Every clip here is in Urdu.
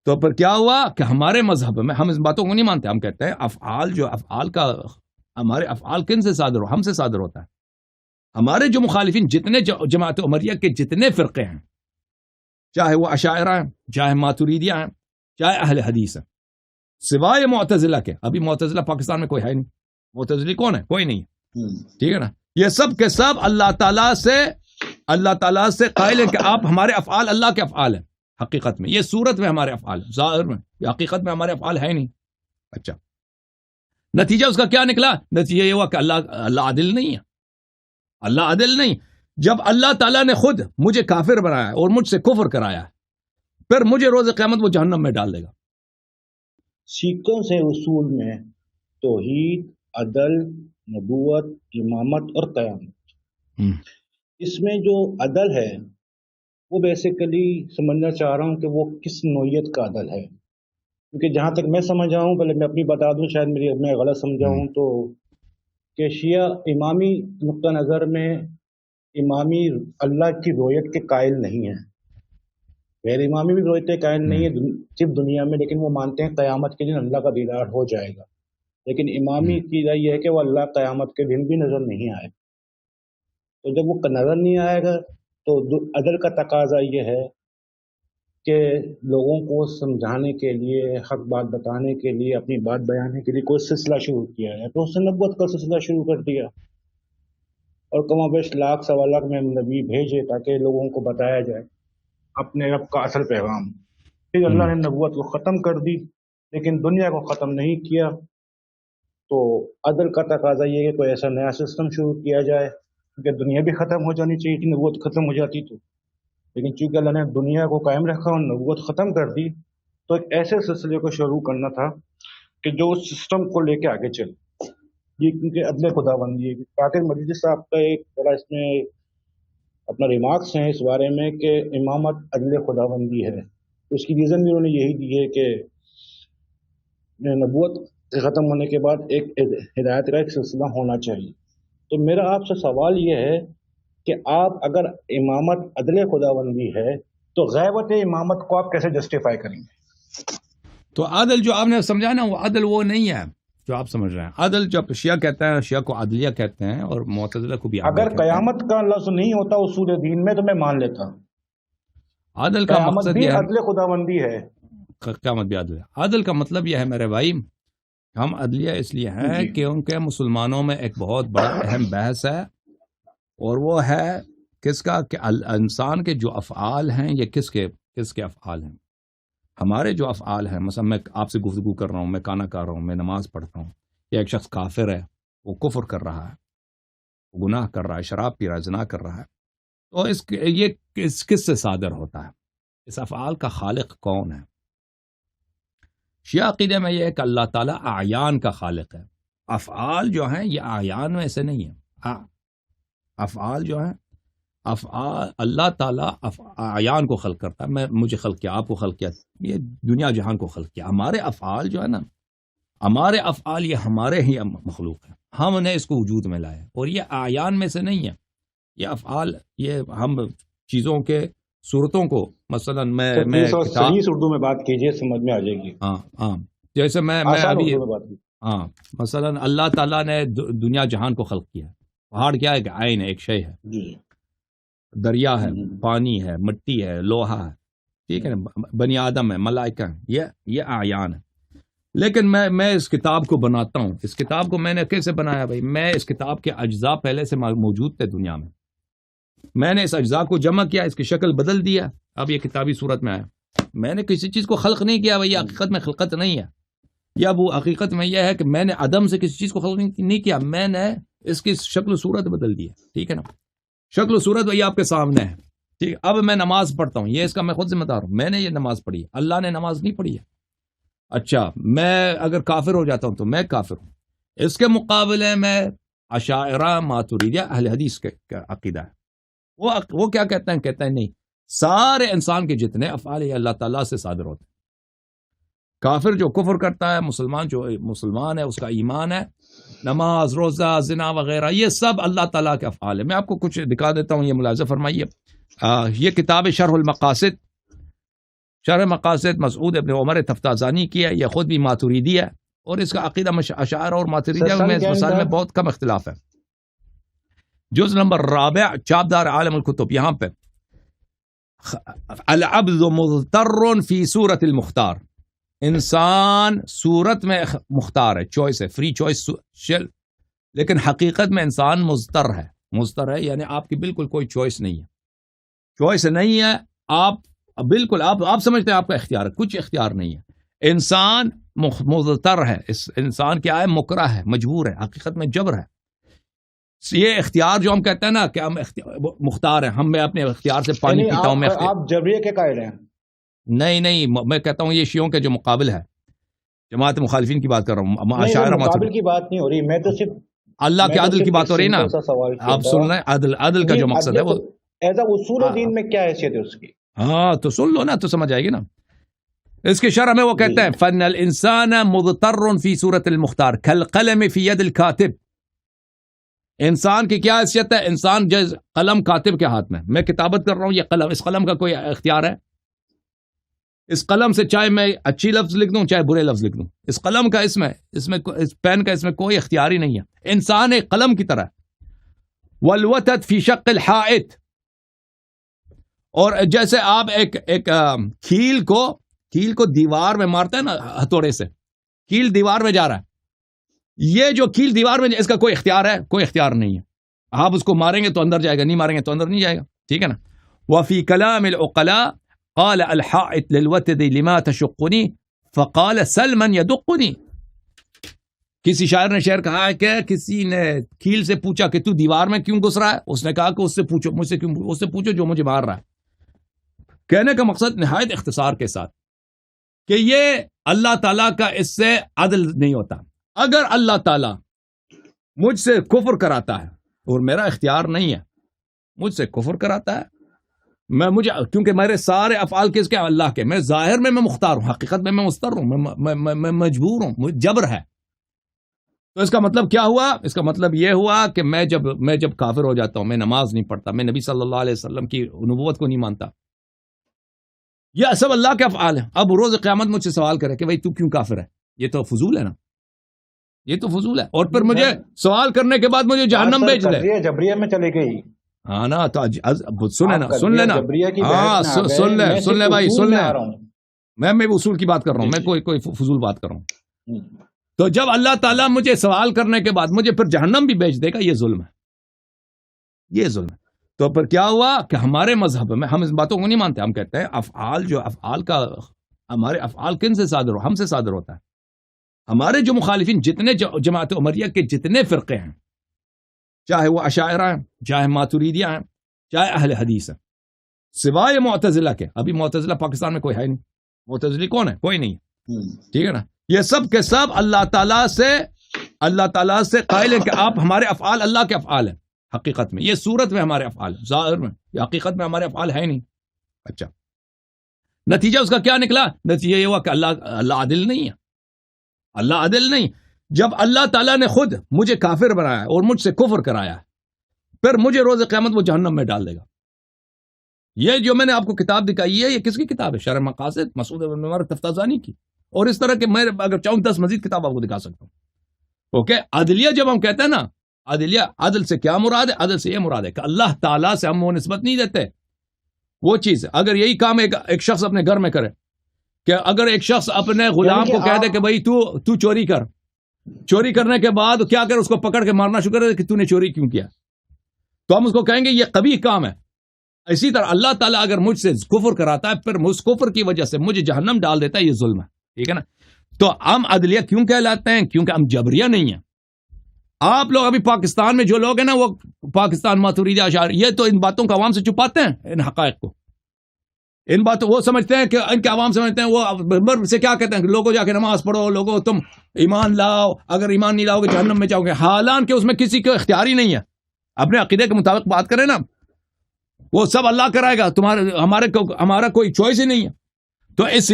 تو پھر کیا ہوا کہ ہمارے مذہب میں ہم اس باتوں کو نہیں مانتے. ہم کہتے ہیں ہمارے افعال کن سے صادر ہم سے صادر ہوتا ہے. ہمارے جو مخالفین جتنے جماعت عمریہ کے جتنے فرقے ہیں، چاہے وہ اشاعرہ ہیں، چاہے ماتریدیہ ہیں، چاہے اہل حدیث ہیں، سوائے معتزلہ کے. ابھی معتزلہ پاکستان میں کوئی ہے نہیں. معتزلی کون ہے؟ کوئی نہیں. ٹھیک ہے نا. یہ سب کے سب اللہ تعالیٰ سے قائل ہیں کہ آپ ہمارے افعال اللہ کے افعال ہیں. حقیقت میں یہ صورت میں ہمارے افعال ہیں، ظاہر میں یہ حقیقت میں ہمارے افعال ہے نہیں. اچھا، نتیجہ اس کا کیا نکلا؟ نتیجہ یہ ہوا کہ اللہ عادل نہیں ہے. اللہ عادل نہیں. جب اللہ تعالیٰ نے خود مجھے کافر بنایا اور مجھ سے کفر کرایا، پھر مجھے روز قیامت وہ جہنم میں ڈال دے گا. سیکوینس ہے اصول میں: توحید، عدل، نبوت، امامت اور قیامت. اس میں جو عدل ہے وہ بیسیکلی سمجھنا چاہ رہا ہوں کہ وہ کس نوعیت کا عدل ہے. کیونکہ جہاں تک میں سمجھا ہوں، پہلے میں اپنی بتا دوں، شاید میں غلط سمجھا ہوں، تو کہ شیعہ امامی نقطہ نظر میں امامی اللہ کی رویت کے قائل نہیں ہیں. غیر امامی بھی رویت کے قائل نہیں ہے صرف دنیا میں، لیکن وہ مانتے ہیں قیامت کے دن اللہ کا دیدار ہو جائے گا. لیکن امامی کی رائے یہ ہے کہ وہ اللہ قیامت کے دن بھی نظر نہیں آئے. تو جب وہ نظر نہیں آئے گا تو عدل کا تقاضا یہ ہے کہ لوگوں کو سمجھانے کے لیے، حق بات بتانے کے لیے، اپنی بات بیانے کے لیے کوئی سلسلہ شروع کیا ہے. تو اس نے نبوت کا سلسلہ شروع کر دیا اور کم و بیش لاکھ سوا لاکھ میں نبی بھیجے تاکہ لوگوں کو بتایا جائے اپنے رب کا اصل پیغام. پھر اللہ نے نبوت کو ختم کر دی لیکن دنیا کو ختم نہیں کیا. تو عدل کا تقاضا یہ ہے کہ کوئی ایسا نیا سسٹم شروع کیا جائے، کیونکہ دنیا بھی ختم ہو جانی چاہیے کہ نبوت ختم ہو جاتی تو. لیکن چونکہ اللہ نے دنیا کو قائم رکھا اور نبوت ختم کر دی، تو ایک ایسے سلسلے کو شروع کرنا تھا کہ جو اس سسٹم کو لے کے آگے چلے. یہ کیونکہ عدل خداوندی ہے. قاتل مجید صاحب کا ایک بڑا اس میں اپنا ریمارکس ہیں اس بارے میں کہ امامت عدل خداوندی ہے. اس کی ریزن بھی انہوں نے یہی دی ہے کہ نبوت ختم ہونے کے بعد ایک ہدایت کا ایک سلسلہ ہونا چاہیے. تو میرا آپ سے سوال یہ ہے کہ آپ اگر امامت عدل خداوندی ہے تو غیبت امامت کو آپ کیسے جسٹیفائی کریں گے؟ تو عدل جو آپ نے سمجھا نا، وہ عدل وہ نہیں ہے جو آپ سمجھ رہے ہیں. عدل جو شیعہ کہتے ہیں، شیعہ کو عدلیہ کہتے ہیں اور معتزلہ کو بھی عدل اگر کہتے ہیں. قیامت کا لفظ نہیں ہوتا اصول دین میں تو میں مان لیتا ہوں عدل کا مقصد بھی یہ عدل خداوندی ہے. قیامت بھی عدل ہے. عدل کا مطلب یہ ہے میرے بھائی، ہم عدلیہ اس لیے ہیں کہ ان کے مسلمانوں میں ایک بہت بڑا اہم بحث ہے، اور وہ ہے کس کا؟ کہ انسان کے جو افعال ہیں یہ کس کے افعال ہیں. ہمارے جو افعال ہیں، مثلا میں آپ سے گفتگو کر رہا ہوں، میں کھانا کھا رہا ہوں، میں نماز پڑھتا ہوں، یا ایک شخص کافر ہے، وہ کفر کر رہا ہے، وہ گناہ کر رہا ہے، شراب پی رہا ہے، زنا کر رہا ہے. تو یہ کس سے صادر ہوتا ہے؟ اس افعال کا خالق کون ہے؟ شیعہ عقیدے میں یہ ہے کہ اللہ تعالیٰ اعیان کا خالق ہے. افعال جو ہیں یہ اعیان میں سے نہیں ہیں. افعال جو ہیں، افعال اللہ تعالیٰ اعیان کو خلق کرتا ہے. مجھے خلق کیا، آپ کو خلق کیا، یہ دنیا جہان کو خلق کیا. ہمارے افعال جو ہے نا، ہمارے افعال یہ ہمارے ہی مخلوق ہیں، ہم نے اس کو وجود میں لایا، اور یہ اعیان میں سے نہیں ہے. یہ افعال یہ ہم چیزوں کے صورتوں کو، مثلا میں اردو میں بات کیجئے، سمجھ میں آ جائے گی. ہاں جیسے میں ابھی مثلا اللہ تعالیٰ نے دنیا جہان کو خلق کیا. پہاڑ کیا ہے؟ کہ عین ہے، ایک شے ہے. دریا ہے، پانی ہے، مٹی ہے، لوہا ہے، ٹھیک ہے نا، بنی آدم ہے، ملائکہ ہیں، یہ اعیان ہے. لیکن میں اس کتاب کو بناتا ہوں. اس کتاب کو میں نے کیسے بنایا بھائی؟ میں اس کتاب کے اجزاء پہلے سے موجود تھے دنیا میں نے اس اجزاء کو جمع کیا، اس کی شکل بدل دیا، اب یہ کتابی صورت میں آیا. میں نے کسی چیز کو خلق نہیں کیا بھائی، یہ حقیقت میں خلقت نہیں ہے. یا وہ حقیقت میں یہ ہے کہ میں نے عدم سے کسی چیز کو خلق نہیں کیا، میں نے اس کی شکل و صورت بدل دی ہے. ٹھیک ہے نا، شکل و صورت وہی آپ کے سامنے ہے. ٹھیک، اب میں نماز پڑھتا ہوں، یہ اس کا میں خود ذمہ دار ہوں. میں نے یہ نماز پڑھی ہے، اللہ نے نماز نہیں پڑھی ہے. اچھا، میں اگر کافر ہو جاتا ہوں تو میں کافر ہوں. اس کے مقابلے میں اشاعرہ، ماتریدیہ، اہل حدیث کا عقیدہ ہے. وہ کیا کہتے ہیں؟ کہتے ہیں نہیں، سارے انسان کے جتنے افعال یہ اللہ تعالیٰ سے صادر ہوتے ہیں. کافر جو کفر کرتا ہے، مسلمان جو مسلمان ہے، اس کا ایمان ہے، نماز، روزہ، زنا وغیرہ، یہ سب اللہ تعالیٰ کے افعال ہے. میں آپ کو کچھ دکھا دیتا ہوں، یہ ملاحظہ فرمائیے. یہ کتاب شرح المقاصد شرح مقاصد مسعود ابن عمر تفتازانی کی ہے، یہ خود بھی ماتوریدی ہے، اور اس کا عقیدہ اشاعرہ اور ماتوریدیہ میں اس مسائل میں بہت کم اختلاف ہے۔ جز نمبر 4 چاپدار عالم الکتب، یہاں پہ العبد مضطر فی صورت المختار، انسان صورت میں مختار ہے، چوائس ہے، فری چوائس، لیکن حقیقت میں انسان مضطر ہے یعنی آپ کی بالکل کوئی چوائس نہیں ہے، چوائس نہیں ہے، آپ بالکل آپ سمجھتے ہیں آپ کا اختیار ہے، کچھ اختیار نہیں ہے، انسان مضطر ہے، انسان کیا ہے؟ مکرہ ہے، مجبور ہے، حقیقت میں جبر ہے۔ یہ اختیار جو ہم کہتے ہیں نا کہ ہم مختار ہیں، ہم میں اپنے اختیار سے پانی پیتا ہوں، آپ جبریہ کے قائل ہیں؟ نہیں، میں کہتا ہوں یہ شیعوں کے جو مقابل ہے، جماعت مخالفین کی بات کر رہا ہوں، مقابل کی بات نہیں ہو رہی، میں تو صرف اللہ کے عدل کی بات ہو رہی نا، آپ سن رہے ہیں، عدل کا جو مقصد ہے وہ ایز اے اصول دین میں کیا حیثیت ہے اس کی؟ ہاں تو سن لو نا تو سمجھ آئے گی نا۔ اس کے شرح میں وہ کہتے ہیں فن الانسان مضطر فی صورت المختار کالقلم فی ید الکاتب، انسان کی کیا حیثیت ہے؟ انسان جیسے قلم کاتب کے ہاتھ میں کتابت کر رہا ہوں، یہ قلم، اس قلم کا کوئی اختیار ہے؟ اس قلم سے چاہے میں اچھی لفظ لکھ دوں چاہے برے لفظ لکھ دوں، اس قلم کا اس پین کا اس میں کوئی اختیار ہی نہیں ہے، انسان ایک قلم کی طرح۔ والوتد فی شق الحائط، اور جیسے آپ ایک کھیل کو دیوار میں مارتے ہیں نا ہتھوڑے سے، کھیل دیوار میں جا رہا ہے، یہ جو کھیل دیوار میں اس کا کوئی اختیار ہے؟ کوئی اختیار نہیں ہے، آپ اس کو ماریں گے تو اندر جائے گا، نہیں ماریں گے تو اندر نہیں جائے گا، ٹھیک ہے نا۔ وفی کلام العقلاء قال الحائط للوتد لما تشقنی فقال سل من یدقنی، کسی شاعر نے شعر کہا ہے کہ کسی نے کھیل سے پوچھا کہ تو دیوار میں کیوں گھس رہا ہے، اس نے کہا کہ اس سے پوچھو، مجھ سے کیوں، اس سے پوچھو جو مجھے مار رہا ہے۔ کہنے کا مقصد نہایت اختصار کے ساتھ کہ یہ اللہ تعالیٰ کا اس سے عدل نہیں ہوتا۔ اگر اللہ تعالیٰ مجھ سے کفر کراتا ہے اور میرا اختیار نہیں ہے، مجھ سے کفر کراتا ہے، کیونکہ میرے سارے افعال کس کے؟ اللہ کے، میں ظاہر میں مختار ہوں، حقیقت میں مضطر ہوں، میں مجبور ہوں، جبر ہے۔ تو اس کا مطلب کیا ہوا؟ اس کا مطلب یہ ہوا کہ میں جب کافر ہو جاتا ہوں، میں نماز نہیں پڑھتا، میں نبی صلی اللہ علیہ وسلم کی نبوت کو نہیں مانتا، یہ سب اللہ کے افعال ہیں۔ اب روز قیامت مجھ سے سوال کرے کہ بھائی تو کیوں کافر ہے، یہ تو فضول ہے نا، یہ تو فضول ہے، اور پھر مجھے سوال کرنے کے بعد مجھے جہنم بھیج دے، جبریہ میں چلے گئی۔ ہاں نا، تو سن لینا، ہاں سن لے بھائی، سن لے، میں اصول کی بات کر رہا ہوں، میں کوئی فضول بات کر رہا ہوں۔ تو جب اللہ تعالیٰ مجھے سوال کرنے کے بعد مجھے پھر جہنم بھی بھیج دے گا، یہ ظلم ہے، یہ ظلم ہے۔ تو پھر کیا ہوا کہ ہمارے مذہب میں ہم اس باتوں کو نہیں مانتے، ہم کہتے ہیں ہمارے افعال کن سے صادر ہو؟ ہم سے صادر ہوتا ہے۔ ہمارے جو مخالفین، جتنے جماعت عمریہ کے جتنے فرقے ہیں، چاہے وہ اشاعرہ ہیں، چاہے ماتوریدیہ ہیں، چاہے اہل حدیث ہیں، سوائے معتزلہ کے، ابھی معتزلہ پاکستان میں کوئی ہے نہیں، معتزلی کون ہے؟ کوئی نہیں، ٹھیک ہے نا۔ یہ سب کے سب اللہ تعالیٰ سے قائل ہیں کہ آپ ہمارے افعال اللہ کے افعال ہیں، حقیقت میں یہ صورت میں ہمارے افعال، ظاہر میں، یہ حقیقت میں ہمارے افعال ہے نہیں۔ اچھا، نتیجہ اس کا کیا نکلا؟ نتیجہ یہ ہوا کہ اللہ عادل نہیں ہے، اللہ عادل نہیں۔ جب اللہ تعالیٰ نے خود مجھے کافر بنایا اور مجھ سے کفر کرایا، پھر مجھے روز قیامت وہ جہنم میں ڈال دے گا۔ یہ جو میں نے آپ کو کتاب دکھائی ہے، یہ کس کی کتاب ہے؟ شرح مقاصد مسعود ابن عمر تفتازانی کی، اور اس طرح کے میں اگر چاہوں 10 مزید کتاب آپ کو دکھا سکتا ہوں۔ اوکے، عدلیہ جب ہم کہتے ہیں نا، عدلیہ، عدل سے کیا مراد ہے؟ عدل سے یہ مراد ہے کہ اللہ تعالیٰ سے ہم وہ نسبت نہیں دیتے، وہ چیز ہے۔ اگر یہی کام ایک شخص اپنے گھر میں کرے، کہ اگر ایک شخص اپنے غلام کو کہہ دے کہ بھائی تو چوری کر، چوری کرنے کے بعد کیا کر، اس کو پکڑ کے مارنا شروع کر دے کہ تو نے چوری کیوں کیا، تو ہم اس کو کہیں گے یہ قبیح کام ہے۔ اسی طرح اللہ تعالیٰ اگر مجھ سے کفر کراتا ہے، پھر اس کفر کی وجہ سے مجھے جہنم ڈال دیتا ہے، یہ ظلم ہے، ٹھیک ہے نا۔ تو ہم عدلیہ کیوں کہلاتے ہیں؟ کیونکہ ہم جبریہ نہیں ہیں۔ آپ لوگ ابھی پاکستان میں جو لوگ ہیں نا، وہ پاکستان ماتوریدی اشاعرہ، یہ تو ان باتوں کا عوام سے چھپاتے ہیں، ان حقائق کو، ان باتوں وہ سمجھتے ہیں کہ ان کے عوام سمجھتے ہیں، وہ منبر سے کیا کہتے ہیں کہ لوگوں جا کے نماز پڑھو، لوگوں تم ایمان لاؤ، اگر ایمان نہیں لاؤ گے جہنم میں جاؤ گے، حالانکہ اس میں کسی کو اختیار ہی نہیں ہے۔ اپنے عقیدے کے مطابق بات کریں نا، وہ سب اللہ کرائے گا، ہمارا کوئی چوائس ہی نہیں ہے۔ تو اس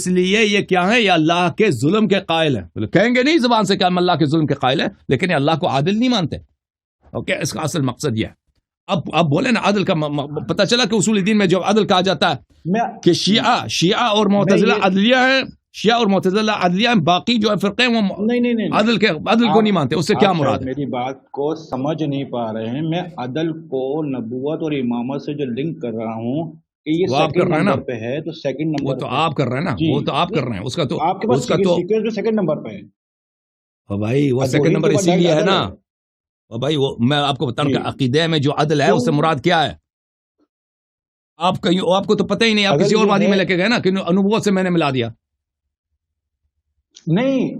لیے یہ کیا ہے؟ یہ اللہ کے ظلم کے قائل ہیں، کہیں گے نہیں زبان سے کہ ہم اللہ کے ظلم کے قائل ہیں، لیکن یہ اللہ کو عادل نہیں مانتے۔ اوکے، اس کا اصل مقصد یہ ہے۔ اب بولے نا عدل کا پتہ چلا کہ اصول دین میں جو عدل کہا جاتا ہے کہ شیعہ اور معتزلہ عدلیہ ہے، شیعہ اور معتزلہ عدلیہ ہیں، باقی جو فرقے ہیں وہ نہیں عدل کو نہیں مانتے. اس سے کیا مراد ہے؟ میری بات کو سمجھ نہیں پا رہے ہیں. میں عدل کو نبوت اور امامت سے جو لنک کر رہا ہوں کہ یہ سیکنڈ نمبر پہ ہے، تو سیکنڈ نمبر وہ تو آپ کر رہے ہیں نا، وہ تو آپ کر رہے ہیں. اس کا تو آپ کے پاس سیکوینس بھی سیکنڈ نمبر پہ ہے بھائی. وہ سیکنڈ نمبر اسی لیے ہے نا بھائی. وہ میں آپ کو بتاؤں کہ عقیدے میں جو عدل ہے اس سے مراد کیا ہے. آپ کو تو پتہ ہی نہیں، آپ کسی اور وادی میں لے کے گئے نا کہ نبوت سے میں نے ملا دیا. نہیں،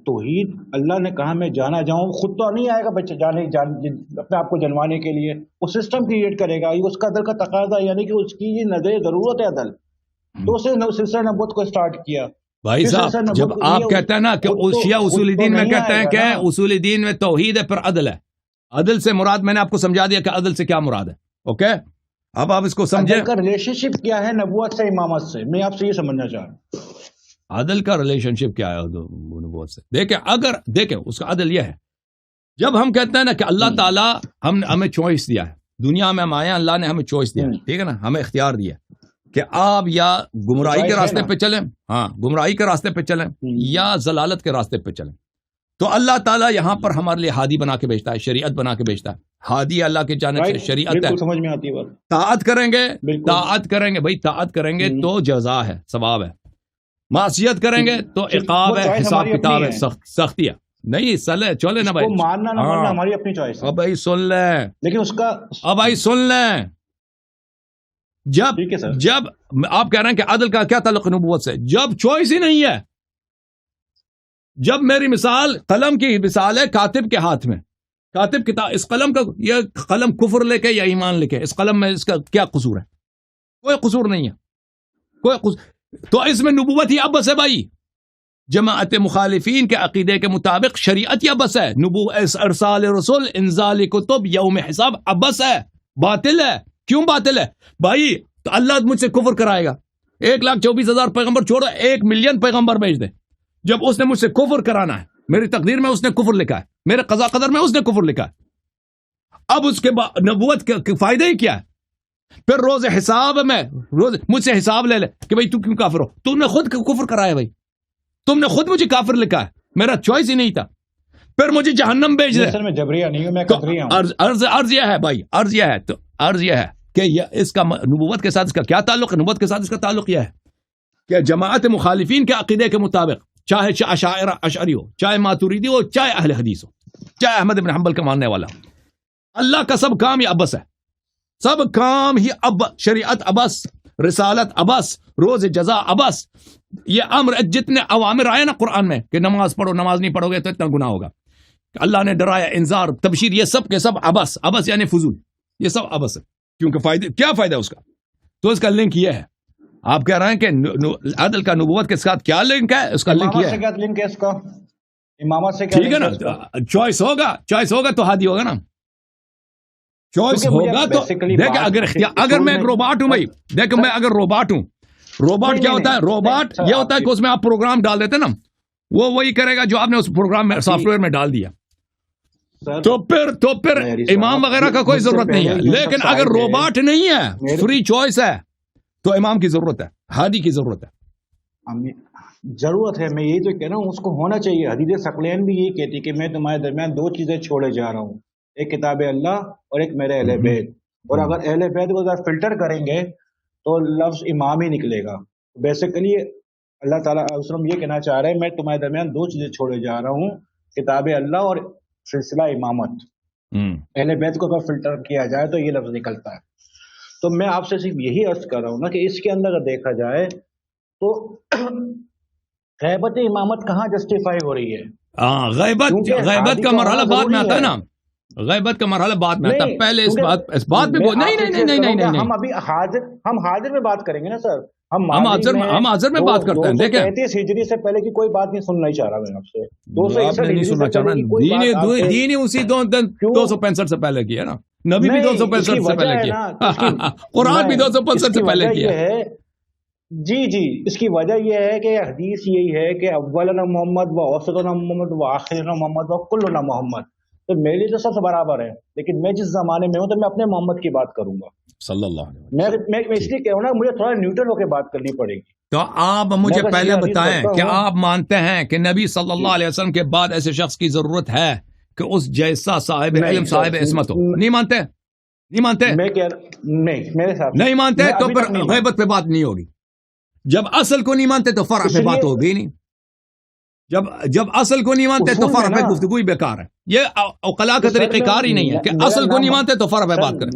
توحید اللہ نے کہا میں جانا جاؤں، خود تو نہیں آئے گا بچے اپنے آپ کو جنوانے کے لیے. وہ سسٹم کریٹ کرے گا، یہ اس کا عدل کا تقاضا، یعنی کہ اس کی یہ نظر ضرورت ہے عدل. تو اس نے سلسلہ نبوت کو سٹارٹ کیا. بھائی صاحب جب آپ کہتے ہیں نا کہ شیعہ اصول دین میں کہتے ہیں کہ اصول دین میں توحید ہے پھر عدل ہے. عدل سے مراد میں نے آپ کو سمجھا دیا کہ عدل سے کیا مراد ہے. اوکے، اب آپ اس کو سمجھیں. عدل کا ریلیشن شپ کیا ہے نبوت سے امامت سے، میں آپ سے یہ سمجھنا چاہ رہا ہوں. عدل کا ریلیشن شپ کیا ہے نبوت سے؟ دیکھیں اس کا عدل یہ ہے، جب ہم کہتے ہیں نا کہ اللہ تعالیٰ ہمیں چوائس دیا ہے، دنیا میں ہم آئے ہیں، اللہ نے ہمیں چوائس دیا ہے، ٹھیک ہے نا، ہمیں اختیار دیا کہ آپ یا گمراہی کے راستے پہ چلیں، گمراہی کے راستے پہ چلیں یا ضلالت کے راستے پہ چلیں. تو اللہ تعالیٰ یہاں پر ہمارے لیے ہادی بنا کے بھیجتا ہے، شریعت بنا کے بھیجتا ہے. ہادی اللہ کی جانب سے شریعت ہے. سمجھ میں آتی ہے. طاعت کریں گے بھائی، طاعت کریں گے تو جزا ہے، ثواب ہے. معصیت کریں گے تو عقاب ہے، حساب کتاب ہے، سختی ہے. نہیں چلے نا بھائی، ماننا نہ ماننا ہماری اپنی چوائس ہے. اب بھائی سن لیں، لیکن اس کا بھائی سن لیں. جب آپ کہہ رہے ہیں کہ عدل کا کیا تعلق نبوت سے، جب چوائس ہی نہیں ہے. جب میری مثال قلم کی مثال ہے کاتب کے ہاتھ میں، کاتب کتاب، اس قلم کا، یہ قلم کفر لکھے یا ایمان لکھے، اس قلم میں اس کا کیا قصور ہے؟ کوئی قصور نہیں ہے، کوئی قصور. تو اس میں نبوت ہی ابس ہے بھائی. جماعت مخالفین کے عقیدے کے مطابق شریعت ہی ابس ہے. ارسال رسول، انزال کتب، یوم حساب ابس ہے، باطل ہے. کیوں باطل ہے بھائی؟ تو اللہ مجھ سے کفر کرائے گا. 1,24,000 پیغمبر چھوڑو، 1 ملین پیغمبر بھیج دے. جب اس نے مجھ سے کفر کرانا ہے، میری تقدیر میں اس نے کفر لکھا ہے، میرے قضا قدر میں اس نے کفر لکھا ہے. اب اس کے بعد نبوت کے فائدے ہی کیا ہے؟ پھر روز حساب میں مجھ سے حساب لے لے کہ بھائی تو کیوں کافر ہو؟ تم نے خود کفر کرایا بھائی، تم نے خود مجھے کافر لکھا ہے، میرا چوائس ہی نہیں تھا. پھر مجھے جہنم بھیج دے. میں جبریہ نہیں ہوں، میں قطریہ ہوں. عرض یہ ہے بھائی، عرض یہ ہے کہ اس کا نبوت کے ساتھ اس کا کیا تعلق ہے؟ نبوت کے ساتھ اس کا تعلق یہ ہے کہ جماعت مخالفین کے عقیدے کے مطابق، چاہے اشاعرہ اشعری ہو، چاہے ماتوریدی ہو، چاہے اہل حدیث ہو، چاہے احمد بن حنبل کا ماننے والا ہو، اللہ کا سب کام ہی ابس ہے. سب کام ہی شریعت ابس، رسالت ابس، روز جزا ابس. یہ امر، جتنے اوامر آئے نا قرآن میں کہ نماز پڑھو، نماز نہیں پڑھو گے تو اتنا گناہ ہوگا، اللہ نے ڈرایا، انذار، تبشیر، یہ سب کے سب ابس یعنی فضول، یہ سب ابس ہے. کیونکہ کیا فائدہ اس کا؟ تو اس کا لنک یہ ہے. آپ کہہ رہے ہیں کہ عدل کا نبوت کے ساتھ کیا لنک ہے؟ اس کا لنک یہ ہے. کیا لنک ہے اس کا؟ امامت سے کیا؟ ٹھیک ہے نا، چوائس ہوگا تو ہادی ہوگا نا. چوائس ہوگا تو دیکھ، اگر میں ایک روباٹ ہوں بھائی، دیکھ میں اگر روباٹ ہوں، روباٹ کیا ہوتا ہے؟ روباٹ یہ ہوتا ہے کہ اس میں آپ پروگرام ڈال دیتے نا، وہ وہی کرے گا جو آپ نے اس پروگرام میں سافٹ ویئر میں ڈال دیا. تو پھر امام وغیرہ کا کوئی ضرورت نہیں ہے. لیکن اگر روباٹ نہیں ہے، فری چوائس ہے، تو امام کی ضرورت ہے، ہادی کی ضرورت ہے. ضرورت ہے، میں یہی تو کہہ رہا ہوں، اس کو ہونا چاہیے. حدیث ثقلین بھی یہی کہتی کہ میں تمہارے درمیان 2 چیزیں چھوڑے جا رہا ہوں، ایک کتاب اللہ اور ایک میرے اہل بیت. اور اگر اہل بیت کو فلٹر کریں گے تو لفظ امام ہی نکلے گا. بیسیکلی اللہ تعالیٰ وسلم یہ کہنا چاہ رہے ہیں میں تمہارے درمیان 2 چیزیں چھوڑے جا رہا ہوں، کتاب اللہ اور سلسلہ امامت. اہل بیت کو اگر فلٹر کیا جائے تو یہ لفظ نکلتا ہے. تو میں آپ سے صرف یہی عرض کر رہا ہوں نا کہ اس کے اندر اگر دیکھا جائے تو غیبت امامت کہاں جسٹیفائی ہو رہی ہے؟ غیبت کا مرحلہ بعد میں آتا ہے نا، غیبت کا مرحلہ بعد میں آتا ہے. پہلے اس بات میں نہیں، ہم ابھی حاضر میں بات کریں گے نا سر. ہم حاضر میں بات کرتے ہیں. دیکھیں 35 ہجری سے پہلے کی کوئی بات نہیں سننا ہی چاہ رہا میں آپ سے. نہیں سننا چاہ رہا. دین اسی 265 سے پہلے کی ہے نا، نبی بھی 265 سے پہلے کیا، قرآن بھی 265 سے پہلے کیا ہے. جی اس کی وجہ یہ ہے کہ حدیث یہی ہے کہ اولنا محمد و اوسطنا محمد و آخرنا محمد و کلنا محمد. تو میرے لیے تو سب سے برابر ہے، لیکن میں جس زمانے میں ہوں تو میں اپنے محمد کی بات کروں گا صلی اللہ علیہ وسلم. میں اس لیے کہہ رہا ہوں نا، مجھے تھوڑا نیوٹرل ہو کے بات کرنی پڑے گی. تو آپ مجھے پہلے بتائیں کہ آپ مانتے ہیں کہ نبی صلی اللہ علیہ وسلم کے بعد ایسے شخص کی ضرورت ہے کہ اس جیسا صاحب علم صاحب عصمت ہو؟ نہیں مانتے؟ نہیں مانتے؟ نہیں، میرے ساتھ نہیں مانتے تو پھر غیبت پہ بات نہیں ہوگی. جب اصل کو نہیں مانتے تو فرع پہ بات ہوگی نہیں. جب اصل کو نہیں مانتے تو فرع پہ گفتگو ہی بیکار ہے. یہ عقلاء کا طریقہ کار ہی نہیں ہے کہ اصل کو نہیں مانتے تو فرع پہ بات کریں.